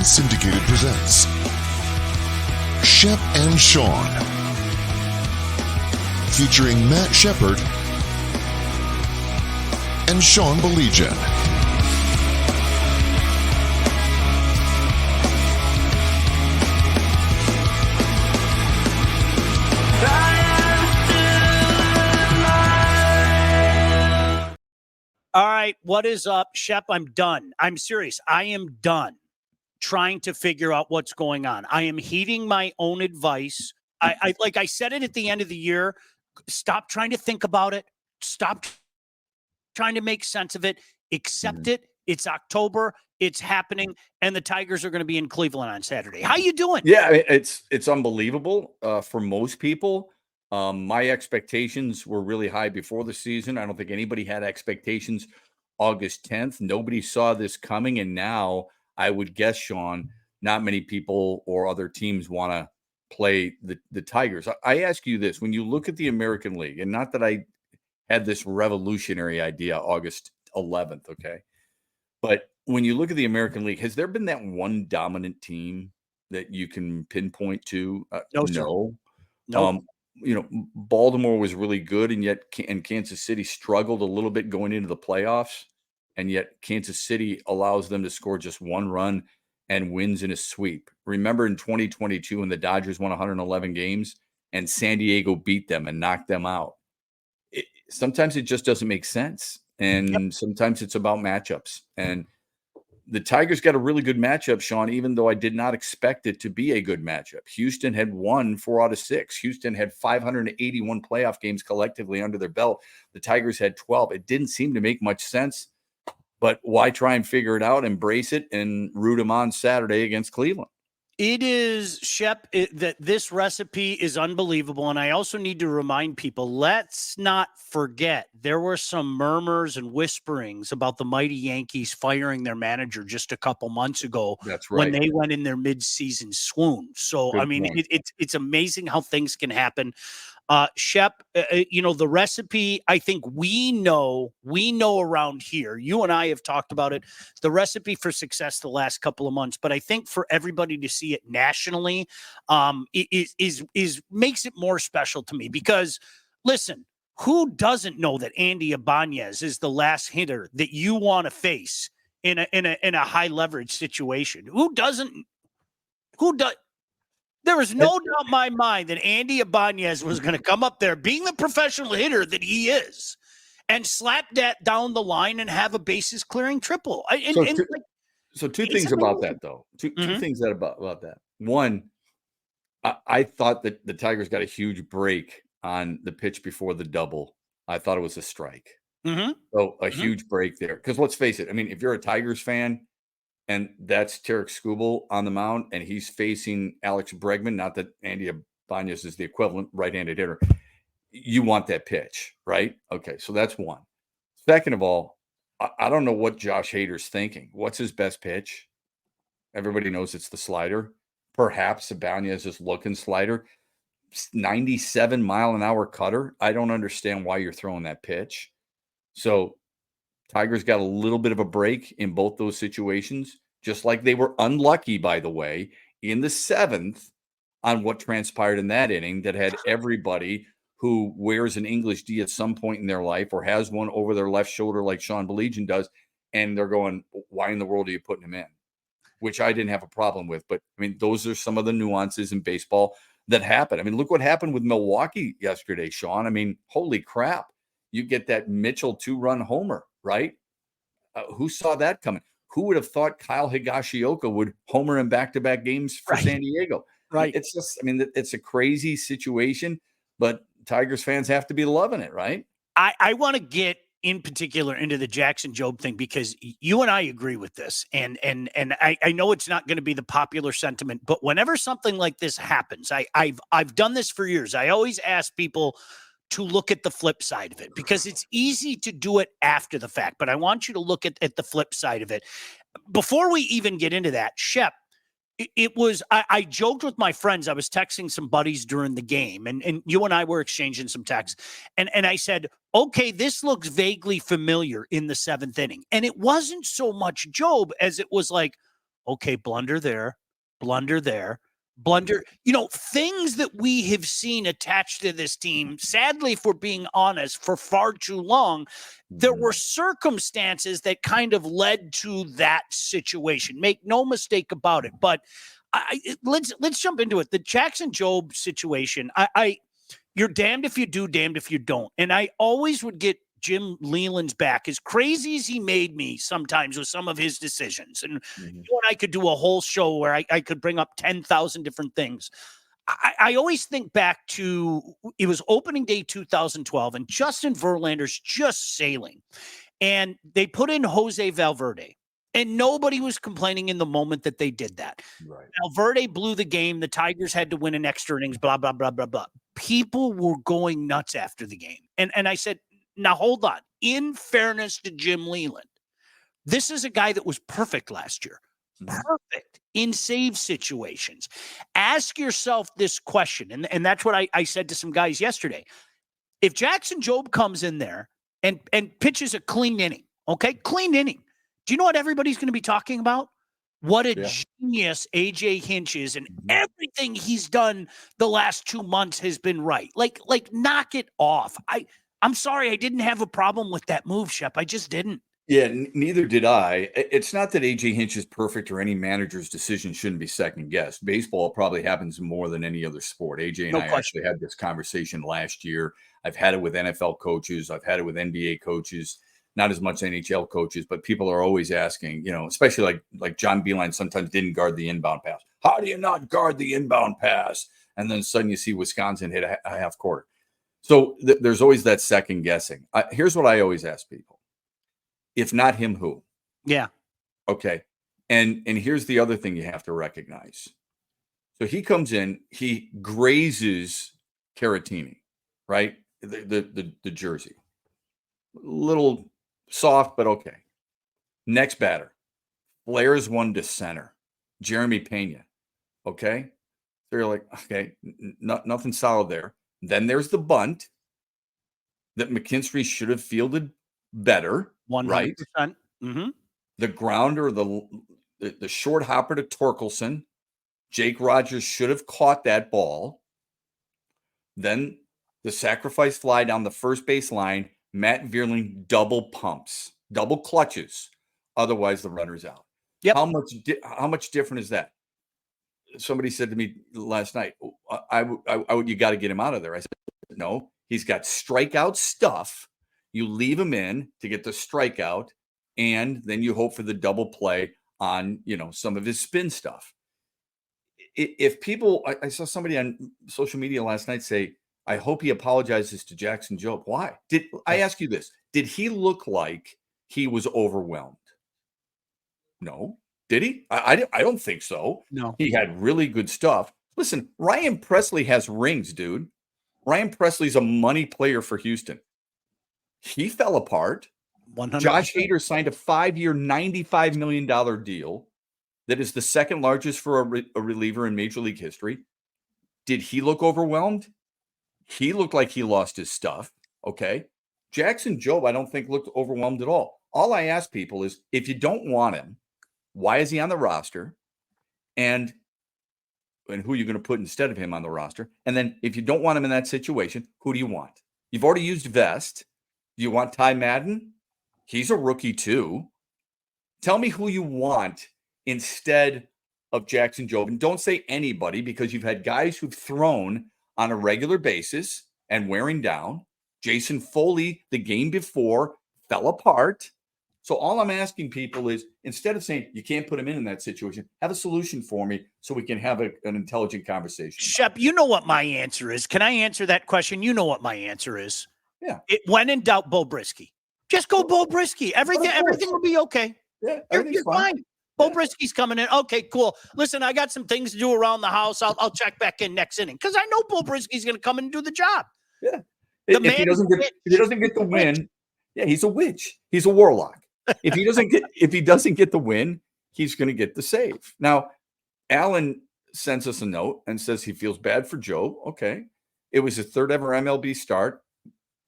Syndicated presents Shep and Sean, featuring Matt Shepard and Sean Baligian. All right, what is up, Shep? I'm done. I'm serious. I am done trying to figure out what's going on. I am heeding my own advice. I like I said it at the end of the year. Stop trying to think about it. Stop trying to make sense of it. Accept it. It's October. It's happening, and the Tigers are going to be in Cleveland on Saturday. How you doing? Yeah, it's unbelievable for most people. My expectations were really high before the season. I don't think anybody had expectations August 10th. Nobody saw this coming. And now I would guess, Sean, not many people or other teams want to play the Tigers. I ask you this, when you look at the American League, and not that I had this revolutionary idea August 11th, okay? But when you look at the American League, has there been that one dominant team that you can pinpoint to? No. Baltimore was really good, and Kansas City struggled a little bit going into the playoffs, and yet Kansas City allows them to score just one run and wins in a sweep. Remember in 2022 when the Dodgers won 111 games and San Diego beat them and knocked them out? Sometimes it just doesn't make sense, and sometimes it's about matchups. And the Tigers got a really good matchup, Sean, even though I did not expect it to be a good matchup. Houston had won 4 out of 6. Houston had 581 playoff games collectively under their belt. The Tigers had 12. It didn't seem to make much sense, but why try and figure it out, embrace it, and root them on Saturday against Cleveland? It is, Shep, that this recipe is unbelievable. And I also need to remind people, let's not forget, there were some murmurs and whisperings about the mighty Yankees firing their manager just a couple months ago. That's right. When they went in their midseason swoon. So, Good I mean, point. it's amazing how things can happen. Shep, the recipe, I think we know around here, you and I have talked about it, the recipe for success the last couple of months, but I think for everybody to see it nationally, is makes it more special to me because listen, who doesn't know that Andy Ibanez is the last hitter that you want to face in a high leverage situation? Who does? There was no doubt in my mind that Andy Ibanez was going to come up there, being the professional hitter that he is, and slap that down the line and have a bases clearing triple. So two things about that, though. Two things about that. One, I thought that the Tigers got a huge break on the pitch before the double. I thought it was a strike. So a huge break there. Because let's face it, I mean, if you're a Tigers fan, and that's Tarek Skubal on the mound, and he's facing Alex Bregman. Not that Andy Ibanez is the equivalent right-handed hitter. You want that pitch, right? Okay, so that's one. Second of all, I don't know what Josh Hader's thinking. What's his best pitch? Everybody knows it's the slider. Perhaps Ibanez's looking slider. 97-mile-an-hour cutter. I don't understand why you're throwing that pitch. So Tigers got a little bit of a break in both those situations, just like they were unlucky, by the way, in the 7th on what transpired in that inning that had everybody who wears an English D at some point in their life or has one over their left shoulder like Sean Baligian does, and they're going, why in the world are you putting him in? Which I didn't have a problem with. But, I mean, those are some of the nuances in baseball that happen. I mean, look what happened with Milwaukee yesterday, Sean. I mean, holy crap. You get that Mitchell 2-run homer. Right? Who saw that coming? Who would have thought Kyle Higashioka would homer in back-to-back games for San Diego? Right. It's just, I mean, it's a crazy situation, but Tigers fans have to be loving it, right? I want to get in particular into the Jackson Jobe thing because you and I agree with this. And I know it's not going to be the popular sentiment, but whenever something like this happens, I've done this for years. I always ask people to look at the flip side of it because it's easy to do it after the fact, but I want you to look at the flip side of it. Before we even get into that, Shep, I joked with my friends. I was texting some buddies during the game and you and I were exchanging some texts and I said, okay, this looks vaguely familiar in the 7th inning. And it wasn't so much Jobe as it was like, Okay, blunder there, blunder there, blunder. Things that we have seen attached to this team, sadly, if we're being honest, for far too long, there were circumstances that kind of led to that situation. Make no mistake about it. But let's jump into it. The Jackson Jobe situation. You're damned if you do, damned if you don't. And I always would get Jim Leland's back, as crazy as he made me sometimes with some of his decisions. And you and I could do a whole show where I could bring up 10,000 different things. I always think back to, it was opening day 2012, and Justin Verlander's just sailing. And they put in Jose Valverde. And nobody was complaining in the moment that they did that. Right. Valverde blew the game. The Tigers had to win an extra innings, blah, blah, blah, blah, blah. People were going nuts after the game. And I said, now hold on. In fairness to Jim Leland, this is a guy that was perfect last year. Perfect in save situations. Ask yourself this question. And that's what I said to some guys yesterday. If Jackson Jobe comes in there and pitches a clean inning, okay, clean inning, do you know what everybody's going to be talking about? What a genius AJ Hinch is, and everything he's done the last 2 months has been right. Like knock it off. I'm sorry, I didn't have a problem with that move, Shep. I just didn't. Yeah, neither did I. It's not that AJ Hinch is perfect or any manager's decision shouldn't be second guessed. Baseball probably happens more than any other sport. AJ and I actually had this conversation last year. I've had it with NFL coaches. I've had it with NBA coaches. Not as much NHL coaches, but people are always asking, especially like John Beeline sometimes didn't guard the inbound pass. How do you not guard the inbound pass? And then suddenly you see Wisconsin hit a half court. So there's always that second guessing. Here's what I always ask people. If not him, who? Yeah. Okay. And here's the other thing you have to recognize. So he comes in, he grazes Caratini, right? The jersey. Little soft, but okay. Next batter, flares one to center, Jeremy Pena. Okay. So you're like, okay, nothing solid there. Then there's the bunt that McKinstry should have fielded better. 100%. Right? The grounder, the short hopper to Torkelson. Jake Rogers should have caught that ball. Then the sacrifice fly down the first base line. Matt Vierling double pumps, double clutches. Otherwise, the runner's out. Yep. How much different is that? Somebody said to me last night, you got to get him out of there. I said, no, he's got strikeout stuff. You leave him in to get the strikeout, and then you hope for the double play on, some of his spin stuff. If people, I saw somebody on social media last night say, I hope he apologizes to Jackson Jobe. Why? I ask you this? Did he look like he was overwhelmed? No. Did he? I don't think so. No. He had really good stuff. Listen, Ryan Presley has rings, dude. Ryan Presley's a money player for Houston. He fell apart. 100%. Josh Hader signed a 5-year, $95 million deal that is the second largest for a reliever in Major League history. Did he look overwhelmed? He looked like he lost his stuff. Okay. Jackson Jobe, I don't think looked overwhelmed at all. All I ask people is, if you don't want him, why is he on the roster? And who are you going to put instead of him on the roster? And then if you don't want him in that situation, who do you want? You've already used Vest. Do you want Ty Madden? He's a rookie too. Tell me who you want instead of Jackson Jobe. And don't say anybody, because you've had guys who've thrown on a regular basis and wearing down. Jason Foley, the game before, fell apart. So all I'm asking people is, instead of saying you can't put him in that situation, have a solution for me so we can have an intelligent conversation. Shep, you know what my answer is. Can I answer that question? You know what my answer is. Yeah. When in doubt, Bo Brisky. Just go Bo Brisky. Everything will be okay. Yeah, you're fine. Bo Brisky's coming in. Okay, cool. Listen, I got some things to do around the house. I'll check back in next inning, because I know Bo Brisky's going to come in and do the job. Yeah. If he doesn't get the win, yeah, he's a witch. He's a warlock. If he doesn't get the win, he's going to get the save. Now, Alan sends us a note and says he feels bad for Joe. Okay. It was his third ever MLB start.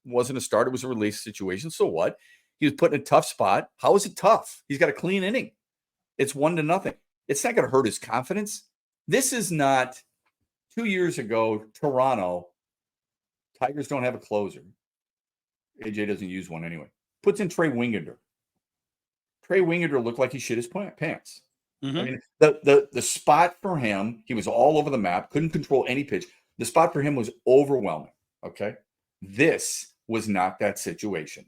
Wasn't a start. It was a release situation. So what? He was put in a tough spot. How is it tough? He's got a clean inning. It's 1-0. It's not going to hurt his confidence. This is not 2 years ago, Toronto. Tigers don't have a closer. AJ doesn't use one anyway. Puts in Trey Wingender. Trey Wingender looked like he shit his pants. Mm-hmm. I mean, the spot for him, he was all over the map, couldn't control any pitch. The spot for him was overwhelming. Okay. This was not that situation.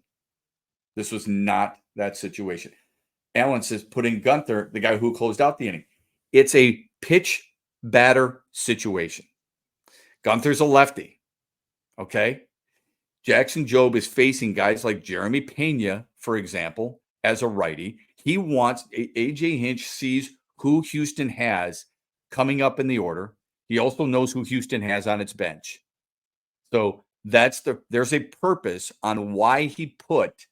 This was not that situation. Allen says, putting Gunther, the guy who closed out the inning. It's a pitch batter situation. Gunther's a lefty. Okay. Jackson Jobe is facing guys like Jeremy Pena, for example, as a righty. He wants AJ Hinch sees who Houston has coming up in the order. He also knows who Houston has on its bench. So there's a purpose on why he put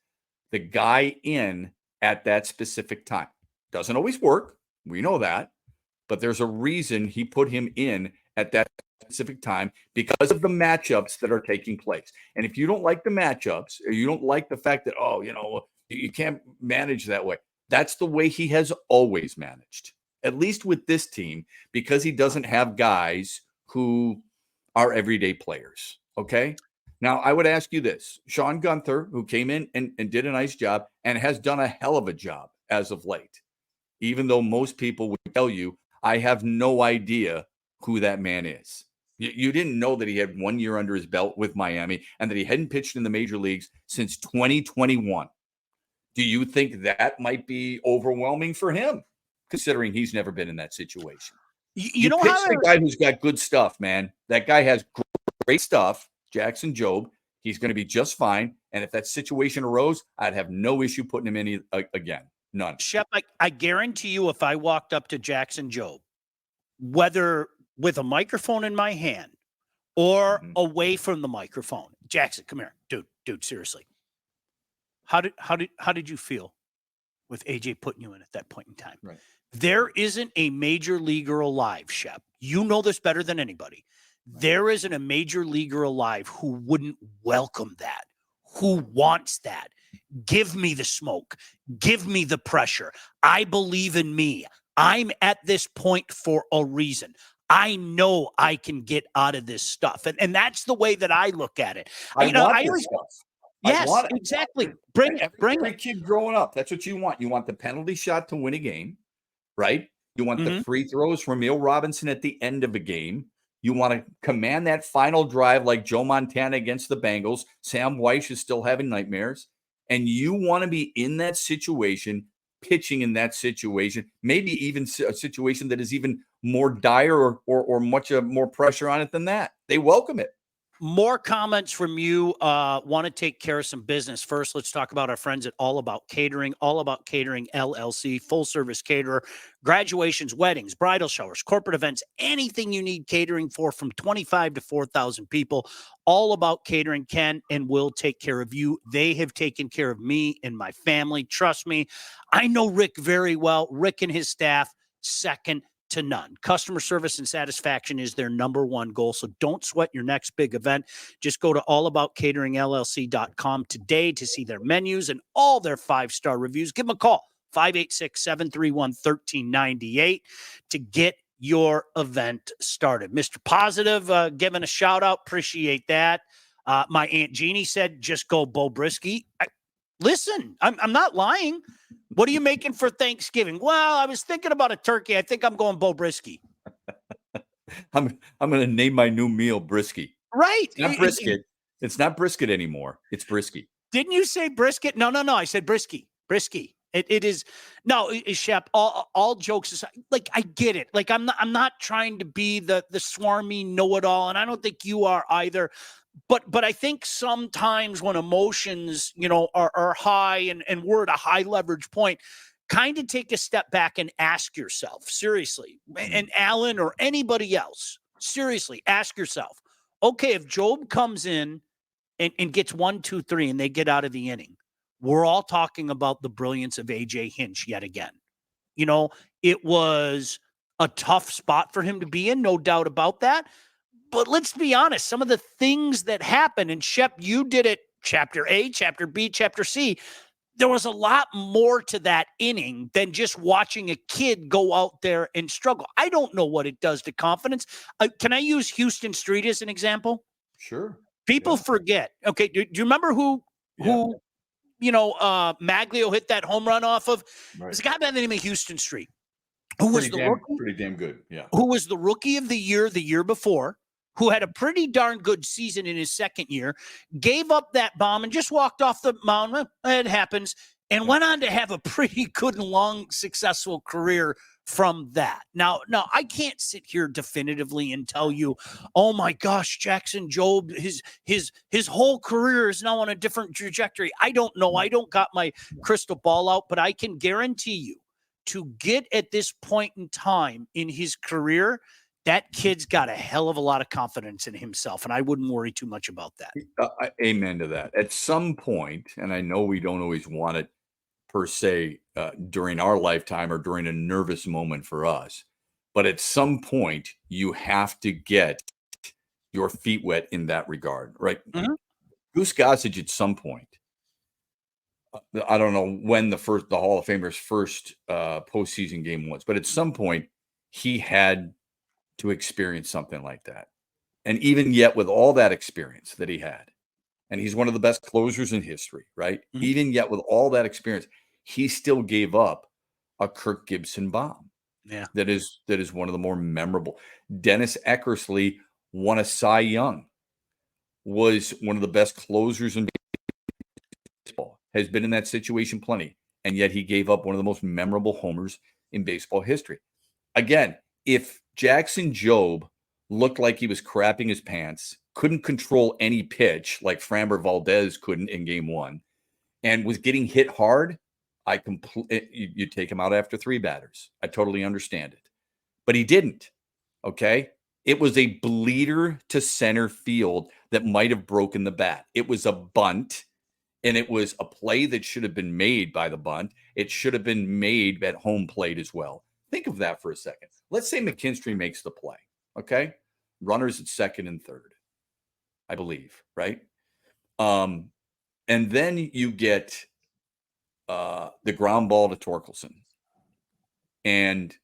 the guy in at that specific time. Doesn't always work. We know that. But there's a reason he put him in at that specific time because of the matchups that are taking place. And if you don't like the matchups, or you don't like the fact that, you can't manage that way, that's the way he has always managed, at least with this team, because he doesn't have guys who are everyday players. Okay. Now, I would ask you this. Sean Gunther, who came in and did a nice job and has done a hell of a job as of late, even though most people would tell you, I have no idea who that man is. You didn't know that he had 1 year under his belt with Miami and that he hadn't pitched in the major leagues since 2021. Do you think that might be overwhelming for him, considering he's never been in that situation? You know pitch how the guy who's got good stuff, man. That guy has great stuff. Jackson Jobe. He's going to be just fine. And if that situation arose, I'd have no issue putting him in again. None. Shep, I guarantee you, if I walked up to Jackson Jobe, whether with a microphone in my hand or away from the microphone, Jackson, come here, dude, seriously. How did you feel with AJ putting you in at that point in time? Right. There isn't a major leaguer alive, Shep. You know this better than anybody. Right. There isn't a major leaguer alive who wouldn't welcome that, who wants that. Give me the smoke. Give me the pressure. I believe in me. I'm at this point for a reason. I know I can get out of this stuff. And that's the way that I look at it. I always stuff. Yes, exactly. Bring it. Every kid growing up, that's what you want. You want the penalty shot to win a game, right? You want the free throws from Emil Robinson at the end of a game. You want to command that final drive like Joe Montana against the Bengals. Sam Weiss is still having nightmares. And you want to be in that situation, pitching in that situation, maybe even a situation that is even more dire or much more pressure on it than that. They welcome it. More comments from you. Want to take care of some business. First, let's talk about our friends at All About Catering. All About Catering, LLC, full-service caterer. Graduations, weddings, bridal showers, corporate events, anything you need catering for from 25 to 4,000 people. All About Catering can and will take care of you. They have taken care of me and my family. Trust me. I know Rick very well. Rick and his staff, second to none. Customer service and satisfaction is their number one goal. So don't sweat your next big event. Just go to allaboutcateringllc.com today to see their menus and all their 5-star reviews. Give them a call, 586-731-1398 to get your event started. Mr. Positive, giving a shout out. Appreciate that. My Aunt Jeannie said, just go Bo Brisky. Listen, I'm not lying. What are you making for Thanksgiving? Well, I was thinking about a turkey. I think I'm going Bo Brisky. I'm going to name my new meal Brisky. Right. It's not brisket. It's not brisket anymore. It's Brisky. Didn't you say brisket? No. I said Brisky. Brisky. It is. No, Shep, all jokes aside, like, I get it. Like, I'm not trying to be the swarmy know-it-all, and I don't think you are either. But I think sometimes when emotions, are high and we're at a high leverage point, kind of take a step back and ask yourself, seriously, and Alan or anybody else, seriously, ask yourself, okay, if Jobe comes in and gets 1, 2, 3, and they get out of the inning, we're all talking about the brilliance of AJ Hinch yet again. It was a tough spot for him to be in, no doubt about that. But let's be honest, some of the things that happen, and Shep, you did it, chapter A, chapter B, chapter C, there was a lot more to that inning than just watching a kid go out there and struggle. I don't know what it does to confidence. Can I use Houston Street as an example? Sure. People forget. Okay, do you remember who Maglio hit that home run off of? Right. There's a guy by the name of Houston Street, who was pretty damn good. Yeah. Who was the rookie of the year before, who had a pretty darn good season in his second year, gave up that bomb and just walked off the mound. Well, it happens. And went on to have a pretty good and long, successful career from that. Now, I can't sit here definitively and tell you, oh my gosh, Jackson Jobe, his whole career is now on a different trajectory. I don't know. I don't got my crystal ball out, but I can guarantee you, to get at this point in time in his career, that kid's got a hell of a lot of confidence in himself, and I wouldn't worry too much about that. Amen to that. At some point, and I know we don't always want it per se during our lifetime or during a nervous moment for us, but at some point, you have to get your feet wet in that regard, right? Mm-hmm. Goose Gossage at some point, I don't know when the Hall of Famer's first postseason game was, but at some point, he had to experience something like that. And even yet, with all that experience that he had, and he's one of the best closers in history, right? Mm-hmm. Even yet, with all that experience, he still gave up a Kirk Gibson bomb. Yeah. That is one of the more memorable. Dennis Eckersley won a Cy Young, was one of the best closers in baseball, has been in that situation plenty, and yet he gave up one of the most memorable homers in baseball history. Again, if Jackson Jobe looked like he was crapping his pants, couldn't control any pitch like Framber Valdez couldn't in game one, and was getting hit hard, you take him out after 3 batters. I totally understand it. But he didn't, okay? It was a bleeder to center field that might have broken the bat. It was a bunt, and it was a play that should have been made by the bunt. It should have been made at home plate as well. Think of that for a second. Let's say McKinstry makes the play, okay? Runners at second and third, I believe, right? And then you get the ground ball to Torkelson, and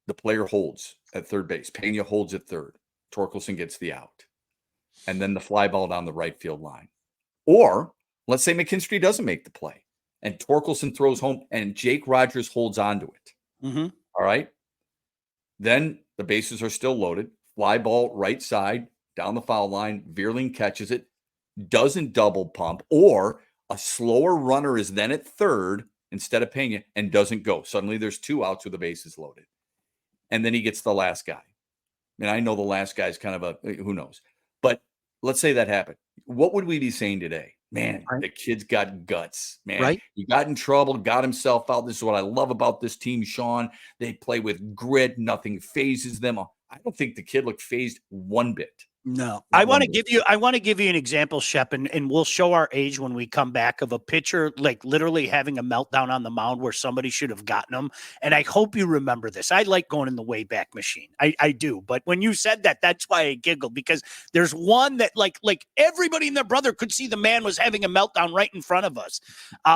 the player holds at third base. Pena holds at third. Torkelson gets the out. And then the fly ball down the right field line. Or let's say McKinstry doesn't make the play, and Torkelson throws home, and Jake Rogers holds onto it. Mm-hmm. All right. Then the bases are still loaded. Fly ball right side down the foul line. Veerling catches it, doesn't double pump, or a slower runner is then at third instead of Pena and doesn't go. Suddenly there's 2 outs with the bases loaded. And then he gets the last guy. And I know the last guy is kind of who knows. But let's say that happened. What would we be saying today? Man, right. The kid's got guts, man. Right. He got in trouble, got himself out. This is what I love about this team, Sean. They play with grit. Nothing phases them. I don't think the kid looked phased one bit. No, I want to give you an example, Shep, and we'll show our age when we come back, of a pitcher like literally having a meltdown on the mound where somebody should have gotten him. And I hope you remember this. I like going in the Wayback Machine. I do. But when you said that, that's why I giggled, because there's one that like everybody and their brother could see the man was having a meltdown right in front of us.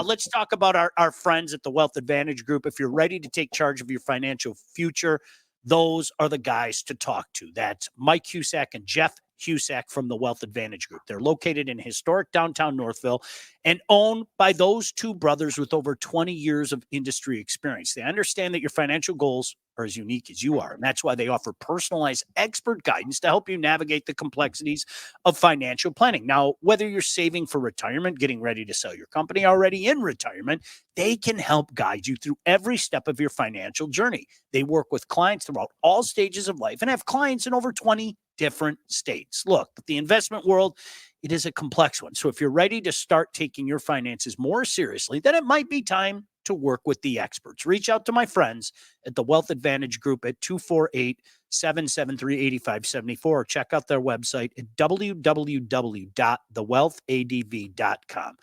Let's talk about our friends at the Wealth Advantage Group. If you're ready to take charge of your financial future, those are the guys to talk to. That's Mike Husak and Jeff Husak from the Wealth Advantage Group. They're located in historic downtown Northville and owned by those 2 brothers with over 20 years of industry experience. They understand that your financial goals are as unique as you are, and that's why they offer personalized expert guidance to help you navigate the complexities of financial planning. Now, whether you're saving for retirement, getting ready to sell your company, already in retirement, they can help guide you through every step of your financial journey. They work with clients throughout all stages of life and have clients in over 20 different states. Look, the investment world, it is a complex one. So if you're ready to start taking your finances more seriously, then it might be time to work with the experts. Reach out to my friends at the Wealth Advantage Group at 248-773-8574, or check out their website at www.thewealthadv.com.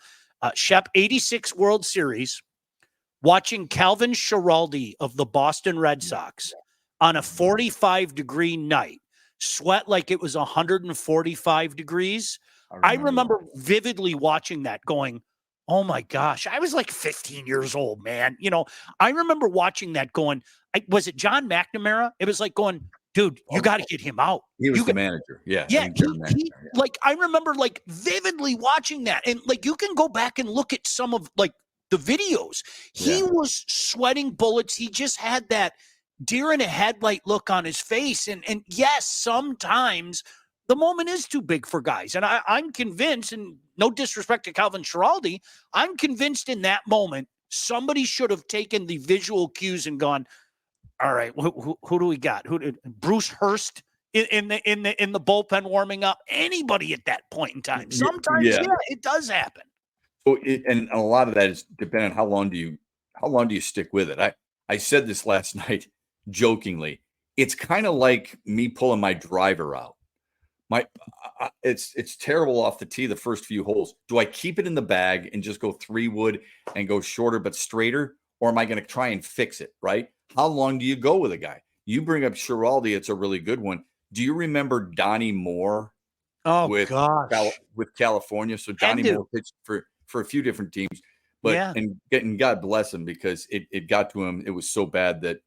Shep, 86 World Series, watching Calvin Schiraldi of the Boston Red Sox on a 45-degree night sweat like it was 145 degrees. I remember vividly watching that going, Oh my gosh. I was like 15 years old, man. I remember watching that going, was it John McNamara? It was like going, dude, you got to get him out. He was You the got, manager. Yeah. I yeah, think John he McNamara. like I remember like vividly watching that. And like you can go back and look at some of like the videos. He Yeah. was sweating bullets. He just had that deer in a headlight look on his face. And yes, sometimes the moment is too big for guys. And I'm convinced, and no disrespect to Calvin Schiraldi, I'm convinced in that moment somebody should have taken the visual cues and gone, all right, who do we got? Who did Bruce Hurst in the bullpen warming up? Anybody at that point in time? Sometimes, Yeah. yeah, it does happen. So and a lot of that is dependent on how long do you stick with it. I said this last night jokingly. It's kind of like me pulling my driver out. It's terrible off the tee the first few holes. Do I keep it in the bag and just go 3-wood and go shorter but straighter, or am I going to try and fix it? Right? How long do you go with a guy? You bring up Schiraldi. It's a really good one. Do you remember Donnie Moore? Oh with gosh, with California? So Donnie Moore pitched for a few different teams, but yeah, and God bless him, because it got to him. It was so bad that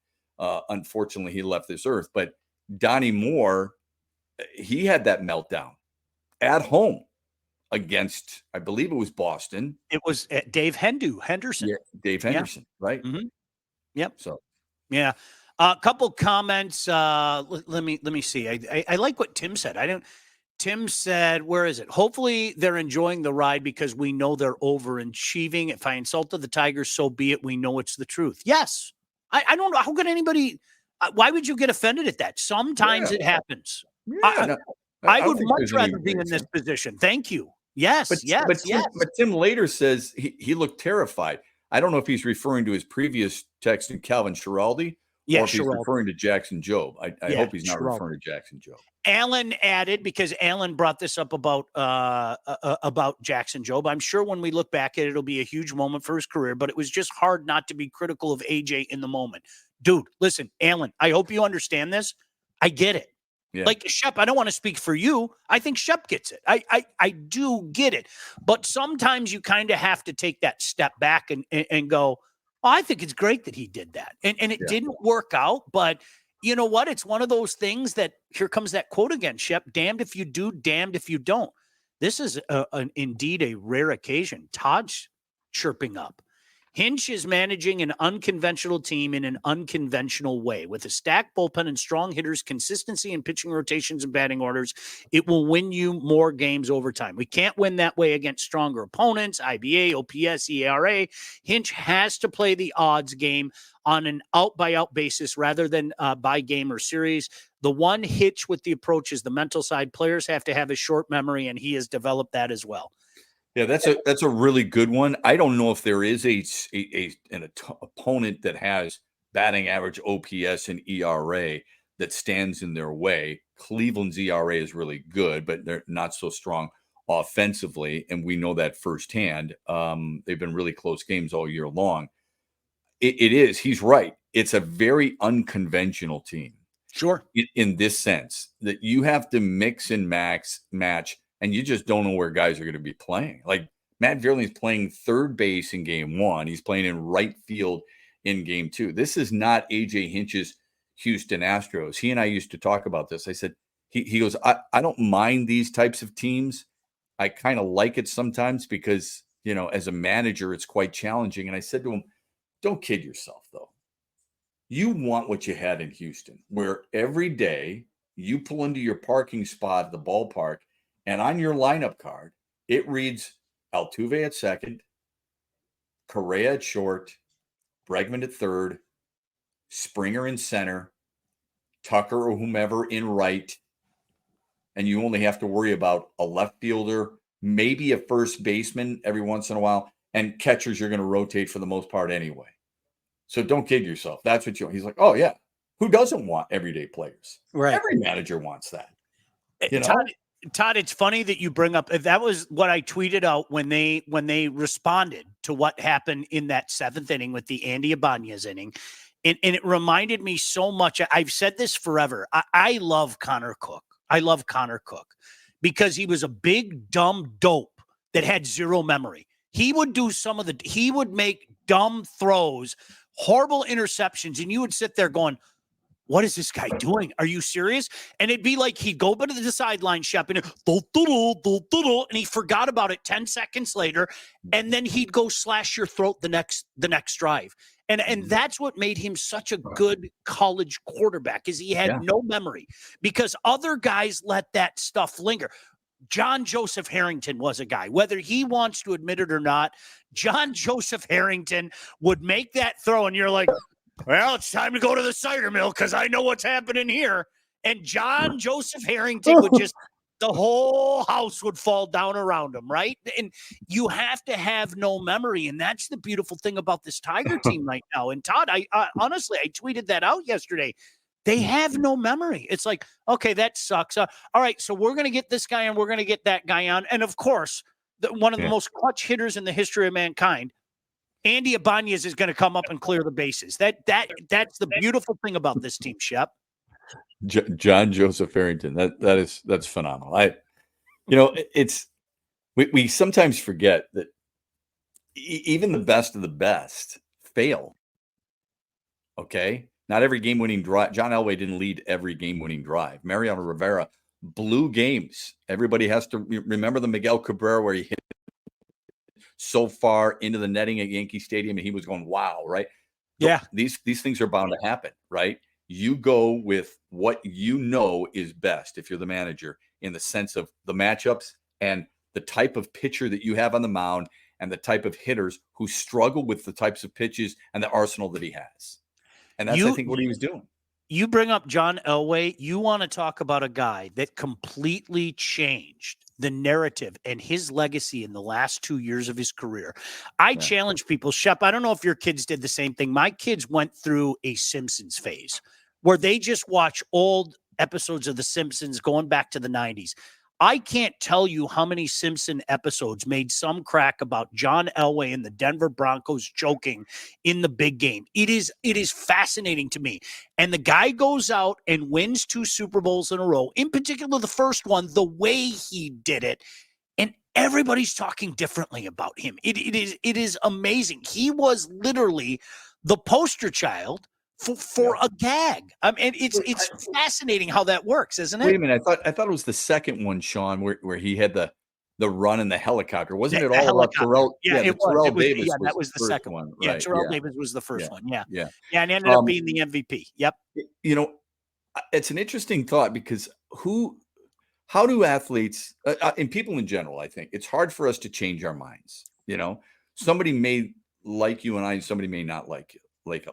unfortunately he left this earth. But Donnie Moore, he had that meltdown at home against, I believe it was Boston. it was Dave Henderson. Yeah, Dave Henderson, right? Mm-hmm. Yep. So yeah, a couple comments. Let me see. I like what Tim said. Tim said, where is it? Hopefully they're enjoying the ride because we know they're overachieving. If I insulted the Tigers, so be it. We know it's the truth. Yes. I don't know. How could anybody, why would you get offended at that? Sometimes it happens. yeah, I would much rather be in this position. Thank you. Yes. But Tim later says he looked terrified. I don't know if he's referring to his previous text to Calvin Schiraldi, or if he's referring to Jackson Jobe. I hope he's not referring to Jackson Jobe. Alan added, because Alan brought this up about Jackson Jobe. I'm sure when we look back at it, it'll be a huge moment for his career, but it was just hard not to be critical of AJ in the moment. Dude, listen, Alan, I hope you understand this. I get it. Yeah. Like Shep, I don't want to speak for you. I think Shep gets it. I do get it. But sometimes you kind of have to take that step back and go, oh, I think it's great that he did that. And it didn't work out, but you know what? It's one of those things that, here comes that quote again, Shep, damned if you do, damned if you don't. This is indeed a rare occasion. Todd's chirping up. Hinch is managing an unconventional team in an unconventional way. With a stacked bullpen and strong hitters, consistency in pitching rotations and batting orders, it will win you more games over time. We can't win that way against stronger opponents, IBA, OPS, ERA. Hinch has to play the odds game on an out-by-out basis rather than by game or series. The one hitch with the approach is the mental side. Players have to have a short memory, and he has developed that as well. Yeah, that's a really good one. I don't know if there is an opponent that has batting average, OPS, and ERA that stands in their way. Cleveland's ERA is really good, but they're not so strong offensively, and we know that firsthand. They've been really close games all year long. It is. He's right. It's a very unconventional team. Sure. In this sense, that you have to mix and match. And you just don't know where guys are going to be playing. Like Matt Vierling's playing third base in game 1. He's playing in right field in game 2. This is not AJ Hinch's Houston Astros. He and I used to talk about this. I said, he goes, I don't mind these types of teams. I kind of like it sometimes because, as a manager, it's quite challenging. And I said to him, don't kid yourself, though. You want what you had in Houston, where every day you pull into your parking spot at the ballpark, and on your lineup card, it reads Altuve at second, Correa at short, Bregman at third, Springer in center, Tucker or whomever in right, and you only have to worry about a left fielder, maybe a first baseman every once in a while, and catchers you're going to rotate for the most part anyway. So don't kid yourself. That's what he's like, oh, yeah. Who doesn't want everyday players? Right. Every manager wants that. Todd, it's funny that you bring up, that was what I tweeted out when they responded to what happened in that 7th inning with the Andy Ibanez inning. And it reminded me so much. I've said this forever. I love Connor Cook. I love Connor Cook because he was a big, dumb dope that had zero memory. He would do he would make dumb throws, horrible interceptions, and you would sit there going, what is this guy doing? Are you serious? And it'd be like he'd go to the sideline, Shep, and he forgot about it 10 seconds later, and then he'd go slash your throat the next drive. And that's what made him such a good college quarterback, is he had no memory, because other guys let that stuff linger. John Joseph Harrington was a guy, whether he wants to admit it or not. John Joseph Harrington would make that throw, and you're like, well, it's time to go to the cider mill because I know what's happening here. And John Joseph Harrington would just, the whole house would fall down around him, right? And you have to have no memory. And that's the beautiful thing about this Tiger team right now. And Todd, I honestly, I tweeted that out yesterday. They have no memory. It's like, okay, that sucks. All right, so we're going to get this guy and we're going to get that guy on. And of course, one of the most clutch hitters in the history of mankind, Andy Ibanez, is going to come up and clear the bases. That's the beautiful thing about this team, Shep. John Joseph Harrington. That's phenomenal. We sometimes forget that even the best of the best fail. Okay, not every game-winning drive. John Elway didn't lead every game-winning drive. Mariano Rivera blew games. Everybody has to remember the Miguel Cabrera where he hit so far into the netting at Yankee Stadium, and he was going, wow, right? Yeah. These things are bound to happen, right? You go with what you know is best if you're the manager, in the sense of the matchups and the type of pitcher that you have on the mound and the type of hitters who struggle with the types of pitches and the arsenal that he has. And that's, I think, what he was doing. You bring up John Elway. You want to talk about a guy that completely changed the narrative and his legacy in the last 2 years of his career. I challenge people, Shep, I don't know if your kids did the same thing. My kids went through a Simpsons phase where they just watch old episodes of The Simpsons going back to the 90s. I can't tell you how many Simpson episodes made some crack about John Elway and the Denver Broncos choking in the big game. It is fascinating to me. And the guy goes out and wins 2 Super Bowls in a row, in particular the first one, the way he did it. And everybody's talking differently about him. It is amazing. He was literally the poster child for a gag. I mean, it's fascinating how that works, isn't it? Wait a minute. I thought it was the second one, Sean, where he had the run in the helicopter. Wasn't it all about Terrell? Yeah, it was. Terrell Davis. Yeah, that was the second one. Right? Yeah, Terrell Davis was the first one. Yeah, and ended up being the MVP. Yep. It's an interesting thought, because how do athletes and people in general, I think it's hard for us to change our minds. Somebody may like you and I, somebody may not like you.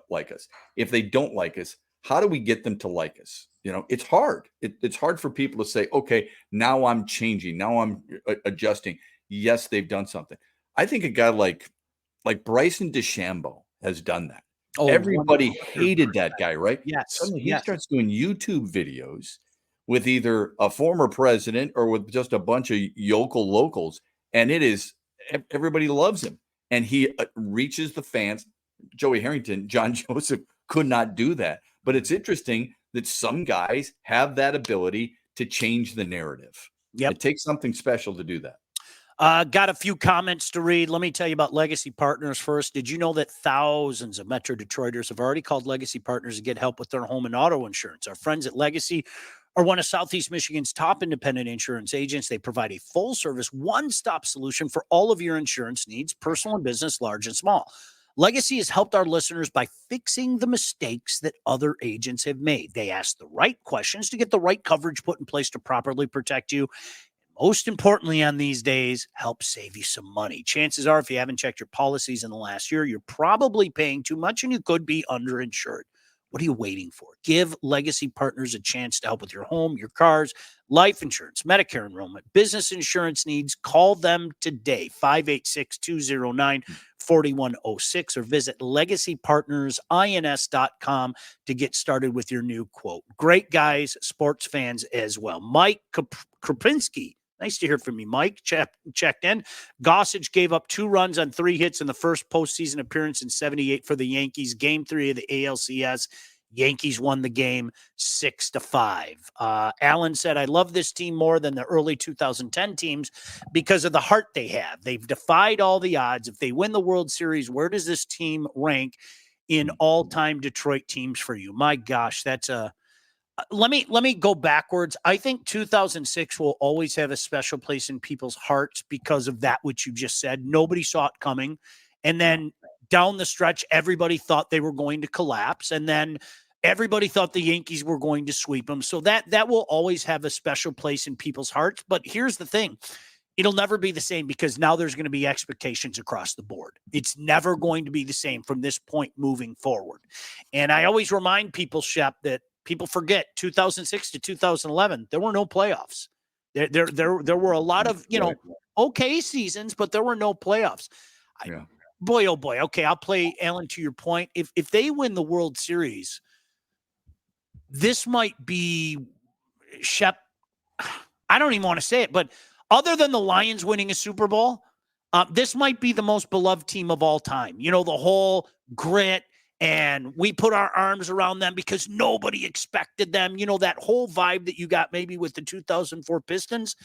Like us. If they don't like us, how do we get them to like us? It's hard. It's hard for people to say, okay, now I'm changing. Now I'm adjusting. Yes, they've done something. I think a guy like Bryson DeChambeau has done that. Everybody hated that guy, right? Yes. Suddenly he starts doing YouTube videos with either a former president or with just a bunch of yokel locals. And everybody loves him. And he reaches the fans. Joey Harrington, John Joseph could not do that. But it's interesting that some guys have that ability to change the narrative. Yep. It takes something special to do that. Got a few comments to read. Let me tell you about Legacy Partners first. Did you know that thousands of Metro Detroiters have already called Legacy Partners to get help with their home and auto insurance? Our friends at Legacy are one of Southeast Michigan's top independent insurance agents. They provide a full-service, one-stop solution for all of your insurance needs, personal and business, large and small. Legacy has helped our listeners by fixing the mistakes that other agents have made. They ask the right questions to get the right coverage put in place to properly protect you. Most importantly, on these days, help save you some money. Chances are, if you haven't checked your policies in the last year, you're probably paying too much and you could be underinsured. What are you waiting for? Give Legacy Partners a chance to help with your home, your cars, life insurance, Medicare enrollment, business insurance needs. Call them today, 586-209-4106, or visit legacypartnersins.com to get started with your new quote. Great guys, sports fans as well. Mike Krupinski. Nice to hear from you, Mike. Checked in. Gossage gave up 2 runs on 3 hits in the first postseason appearance in '78 for the Yankees. Game 3 of the ALCS. Yankees won the game 6-5. Allen said, I love this team more than the early 2010 teams because of the heart they have. They've defied all the odds. If they win the World Series, where does this team rank in all-time Detroit teams for you? My gosh, that's a let me go backwards. I think 2006 will always have a special place in people's hearts because of that which you just said. Nobody saw it coming. And then down the stretch, everybody thought they were going to collapse. And then everybody thought the Yankees were going to sweep them. So that will always have a special place in people's hearts. But here's the thing. It'll never be the same because now there's going to be expectations across the board. It's never going to be the same from this point moving forward. And I always remind people, Shep, that people forget 2006 to 2011, there were no playoffs. There were a lot of, okay seasons, but there were no playoffs. Boy, oh boy. Okay, I'll play Alan to your point. If they win the World Series, this might be Shep. I don't even want to say it, but other than the Lions winning a Super Bowl, this might be the most beloved team of all time. The whole grit, and we put our arms around them because nobody expected them. That whole vibe that you got maybe with the 2004 Pistons.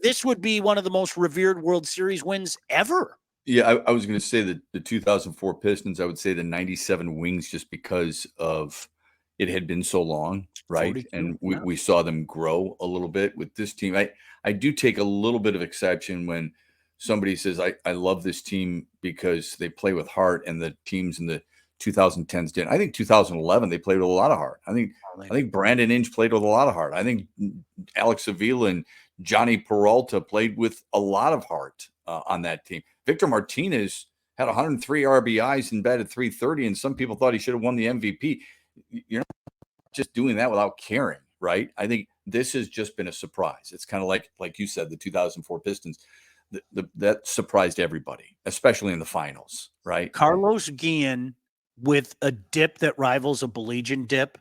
This would be one of the most revered World Series wins ever. Yeah, I was going to say that the 2004 Pistons, I would say the 97 Wings, just because of it had been so long, right? 42, and we saw them grow a little bit with this team. I do take a little bit of exception when somebody says, I love this team because they play with heart, and the teams in the 2010s didn't. I think 2011, they played with a lot of heart. I think Brandon Hinch played with a lot of heart. I think Alex Avila and Johnny Peralta played with a lot of heart on that team. Victor Martinez had 103 RBIs and batted .330, and some people thought he should have won the MVP. You're not just doing that without caring, right? I think this has just been a surprise. It's kind of like you said, the 2004 Pistons. That surprised everybody, especially in the finals, right? Carlos Guillen with a dip that rivals a Baligian dip,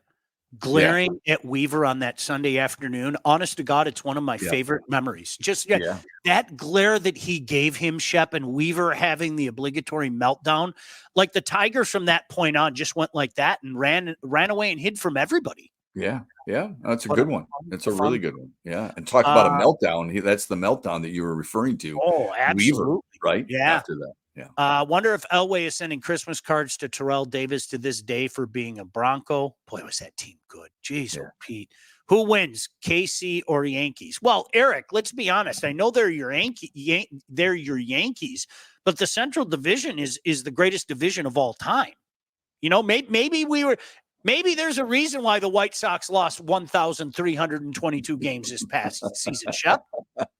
glaring at Weaver on that Sunday afternoon. Honest to God, it's one of my favorite memories. Just that glare that he gave him, Shep, and Weaver having the obligatory meltdown. Like the Tigers from that point on just went like that and ran away and hid from everybody. Yeah. That's a good one. That's a really good one. Yeah. And talk about a meltdown. That's the meltdown that you were referring to. Oh, absolutely. Weaver, right? Yeah. After that. Yeah. Wonder if Elway is sending Christmas cards to Terrell Davis to this day for being a Bronco. Boy, was that team good. Jeez, Pete. Who wins, KC or Yankees? Well, Eric, let's be honest. I know they're your Yankees, but the Central Division is the greatest division of all time. Maybe there's a reason why the White Sox lost 1,322 games this past season, Shep,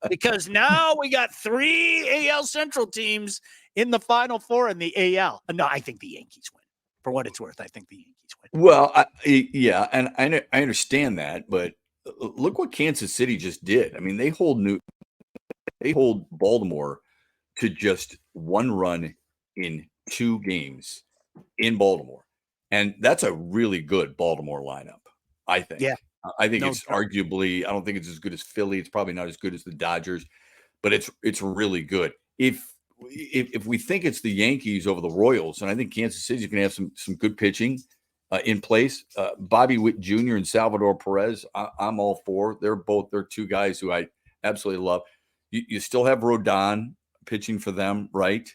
because now we got 3 AL Central teams in the Final Four in the AL. No, I think the Yankees win. For what it's worth, I think the Yankees win. Well, and I understand that, but look what Kansas City just did. I mean, they hold Baltimore to just 1 run in 2 games in Baltimore. And that's a really good Baltimore lineup, I think. Yeah. I think it's arguably, I don't think it's as good as Philly. It's probably not as good as the Dodgers, but it's really good. If we think it's the Yankees over the Royals, and I think Kansas City's going to have some good pitching in place. Bobby Witt Jr. and Salvador Perez, I'm all for. They're 2 guys who I absolutely love. You still have Rodon pitching for them, right?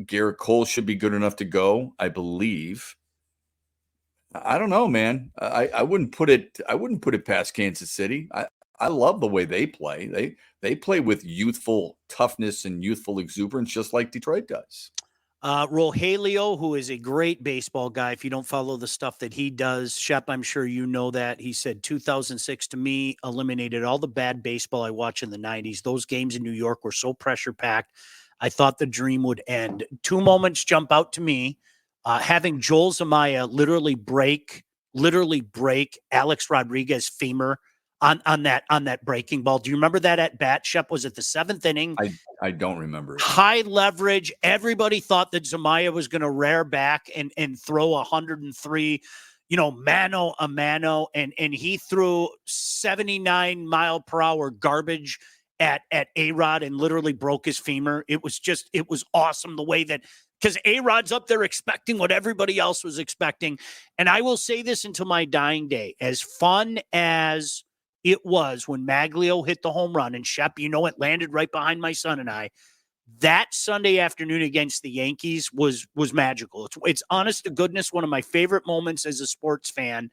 Garrett Cole should be good enough to go, I believe. I don't know, man. I wouldn't put it past Kansas City. I love the way they play. They play with youthful toughness and youthful exuberance, just like Detroit does. Rogelio, who is a great baseball guy, if you don't follow the stuff that he does, Shep, I'm sure you know that. He said 2006 to me eliminated all the bad baseball I watched in the 90s. Those games in New York were so pressure-packed. I thought the dream would end. 2 moments jump out to me. Having Joel Zumaya literally break Alex Rodriguez's femur on that breaking ball. Do you remember that at bat, Shep? Was it the 7th inning? I don't remember it. High leverage. Everybody thought that Zumaya was going to rear back and throw 103, mano a mano, and he threw 79 mile per hour garbage at A-Rod and literally broke his femur. It was awesome the way that, because A-Rod's up there expecting what everybody else was expecting. And I will say this until my dying day, as fun as it was when Maglio hit the home run, and Shep, it landed right behind my son and I, that Sunday afternoon against the Yankees was magical. It's honest to goodness one of my favorite moments as a sports fan,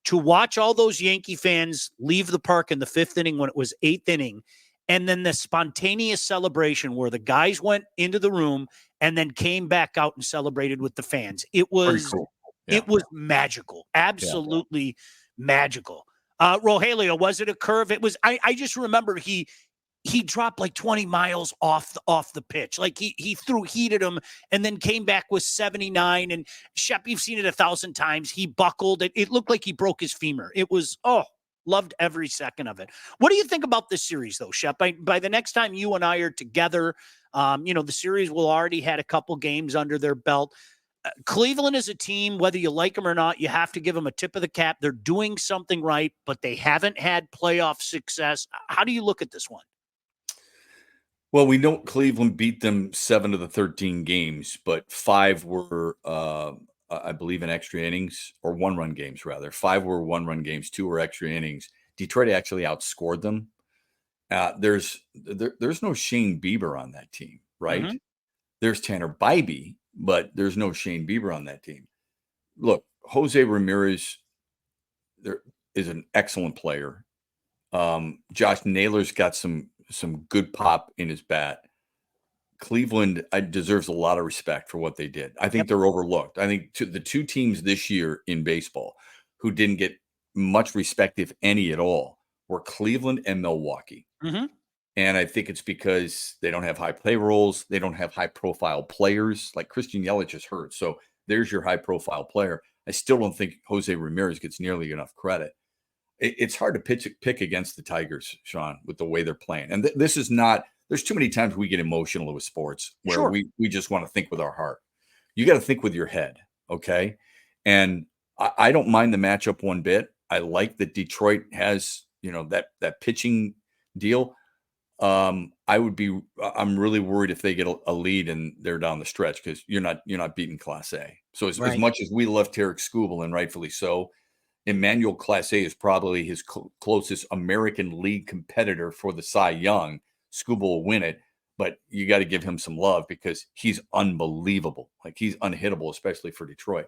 to watch all those Yankee fans leave the park in the 5th inning when it was 8th inning, and then the spontaneous celebration where the guys went into the room and then came back out and celebrated with the fans. It was Pretty cool. Yeah. It was magical, absolutely magical. Rogelio, was it a curve? It was. I just remember he dropped like 20 miles off the pitch. Like he threw heat at him and then came back with 79. And Shep, you've seen it 1,000 times. He buckled. It looked like he broke his femur. It was, loved every second of it. What do you think about this series though, Shep? By the next time you and I are together, the series will already had a couple games under their belt. Cleveland is a team, whether you like them or not, you have to give them a tip of the cap. They're doing something right, but they haven't had playoff success. How do you look at this one? Well, we know Cleveland beat them 7 of the 13 games, but 5 were, I believe, in extra innings, or one-run games, rather. 5 were one-run games, 2 were extra innings. Detroit actually outscored them. There's no Shane Bieber on that team, right? Mm-hmm. There's Tanner Bybee, but there's no Shane Bieber on that team. Look, Jose Ramirez there is an excellent player. Josh Naylor's got some good pop in his bat. Cleveland deserves a lot of respect for what they did. I think they're overlooked. I think the 2 teams this year in baseball who didn't get much respect, if any at all, were Cleveland and Milwaukee. Mm-hmm. And I think it's because they don't have high payrolls. They don't have high-profile players. Like Christian Yelich is hurt. So there's your high-profile player. I still don't think Jose Ramirez gets nearly enough credit. It's hard to pick against the Tigers, Sean, with the way they're playing. And this is not – there's too many times we get emotional with sports where we just want to think with our heart. You got to think with your head, okay? And I don't mind the matchup one bit. I like that Detroit has, that pitching deal. I'm really worried if they get a lead and they're down the stretch, because you're not beating Class A. So as much as we love Tarek Skubal, and rightfully so, Emmanuel Clase is probably his closest American League competitor for the Cy Young. Skubal will win it, but you got to give him some love because he's unbelievable. Like, he's unhittable, especially for Detroit.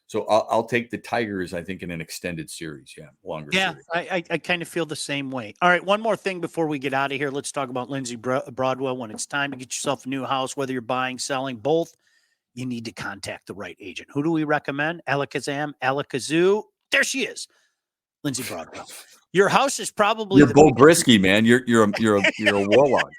So I'll take the Tigers, I think, in an extended series. Yeah, longer series. I kind of feel the same way. All right, one more thing before we get out of here. Let's talk about Lindsey Broadwell. When it's time to get yourself a new house, whether you're buying, selling, both, you need to contact the right agent. Who do we recommend? Alakazoo. There she is, Lindsey Broadwell. Your house is probably you're Bo Brisky, man. You're a warlock.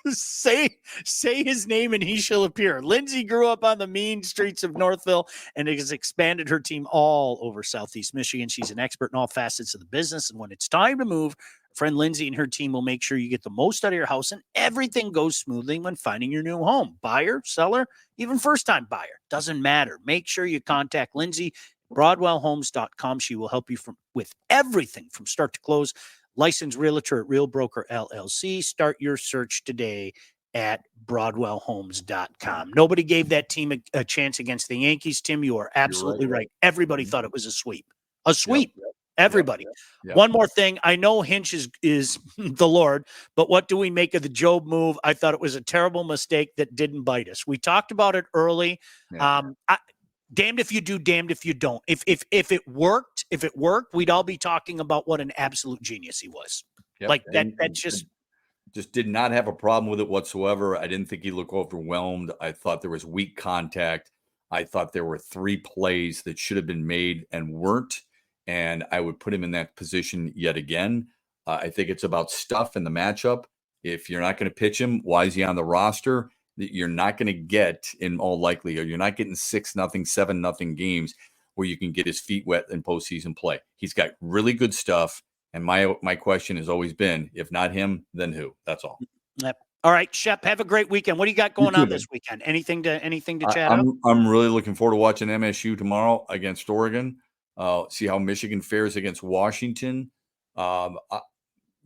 Say his name and he shall appear. Lindsey grew up on the mean streets of Northville and has expanded her team all over Southeast Michigan. She's an expert in all facets of the business, and when it's time to move, friend Lindsey and her team will make sure you get the most out of your house and everything goes smoothly when finding your new home. Buyer, seller, even first-time buyer, doesn't matter. Make sure you contact Lindsey. BroadwellHomes.com. She will help you with everything from start to close. Licensed realtor at Real Broker LLC. Start your search today at BroadwellHomes.com. Nobody gave that team a chance against the Yankees. Tim, you are absolutely right. Everybody thought it was a sweep. A sweep. Yep. Everybody. Yep. One more thing. I know Hinch is the Lord, but what do we make of the Jobe move? I thought it was a terrible mistake that didn't bite us. We talked about it early. Yeah. Damned if you do, damned if you don't. If it worked, we'd all be talking about what an absolute genius he was. Yep. Like that. That's just did not have a problem with it whatsoever. I didn't think he looked overwhelmed. I thought there was weak contact. I thought there were 3 plays that should have been made and weren't. And I would put him in that position yet again. I think it's about stuff in the matchup. If you're not going to pitch him, why is he on the roster? You're not going to get, in all likelihood, you're not getting 6-0, 7-0 games where you can get his feet wet in postseason play. He's got really good stuff. And my question has always been, if not him, then who? That's all. Yep. All right, Shep, have a great weekend. What do you got going on this weekend? Anything to chat about? I'm really looking forward to watching MSU tomorrow against Oregon. See how Michigan fares against Washington.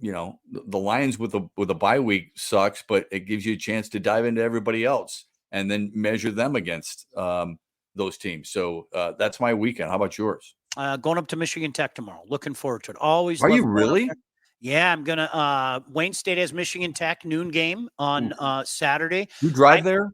the Lions with a bye week sucks, but it gives you a chance to dive into everybody else and then measure them against those teams. So that's my weekend. How about yours? Going up to Michigan Tech tomorrow. Looking forward to it. Always. Are love you going up really? there. Yeah, I'm gonna. Wayne State has Michigan Tech noon game on Saturday. You drive there?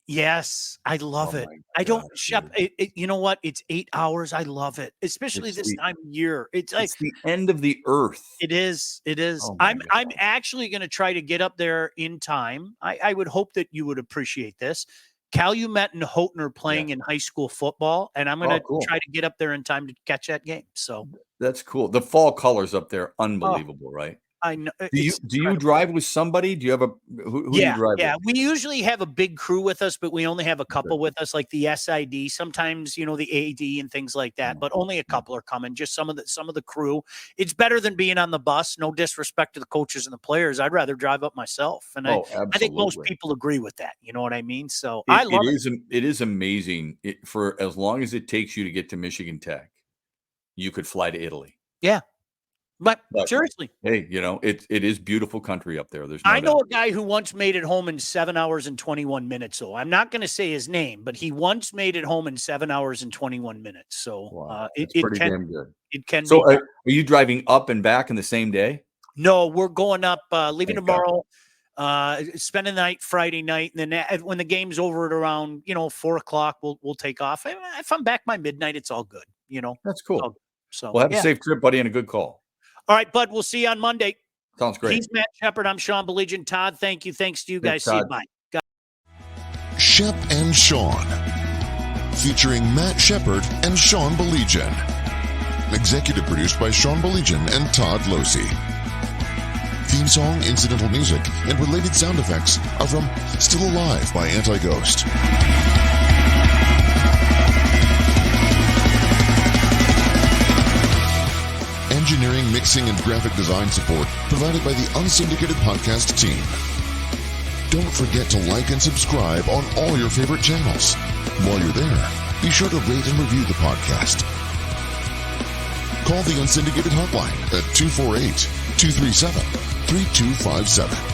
Yes, I love it. I don't, Shep, you know what? It's 8 hours. I love it, especially this time of year. It's like the end of the earth. It is. It is. Oh I'm actually going to try to get up there in time. I would hope that you would appreciate this. Calumet and Houghton are playing in high school football, and I'm going to try to get up there in time to catch that game. So that's cool. The fall colors up there, unbelievable, right? I know. Do you drive with somebody? Do you have who do you drive with? We usually have a big crew with us, but we only have a couple with us, like the SID, sometimes, the AD and things like that, but only a couple are coming, just some of the crew. It's better than being on the bus. No disrespect to the coaches and the players. I'd rather drive up myself. And I think most people agree with that. You know what I mean? So I love it. It is amazing. For as long as it takes you to get to Michigan Tech, you could fly to Italy. Yeah. But seriously, hey, it is beautiful country up there. I know a guy who once made it home in 7 hours and 21 minutes. So I'm not going to say his name, but he once made it home in 7 hours and 21 minutes. So it pretty can, damn good. It can. So are you driving up and back in the same day? No, we're going up, leaving tomorrow, spending the night Friday night, and then when the game's over at around 4 o'clock, we'll take off. If I'm back by midnight, it's all good. That's cool. So have a safe trip, buddy, and a good call. All right, bud. We'll see you on Monday. Sounds great. He's Matt Shepard. I'm Sean Baligian. Todd, thank you. Thanks to you guys. See you. Bye. Shep and Sean, featuring Matt Shepard and Sean Baligian. Executive produced by Sean Baligian and Todd Losey. Theme song, incidental music, and related sound effects are from Still Alive by Anti-Ghost. Engineering, mixing, and graphic design support provided by the Unsyndicated Podcast team. Don't forget to like and subscribe on all your favorite channels. While you're there, be sure to rate and review the podcast. Call the Unsyndicated hotline at 248-237-3257.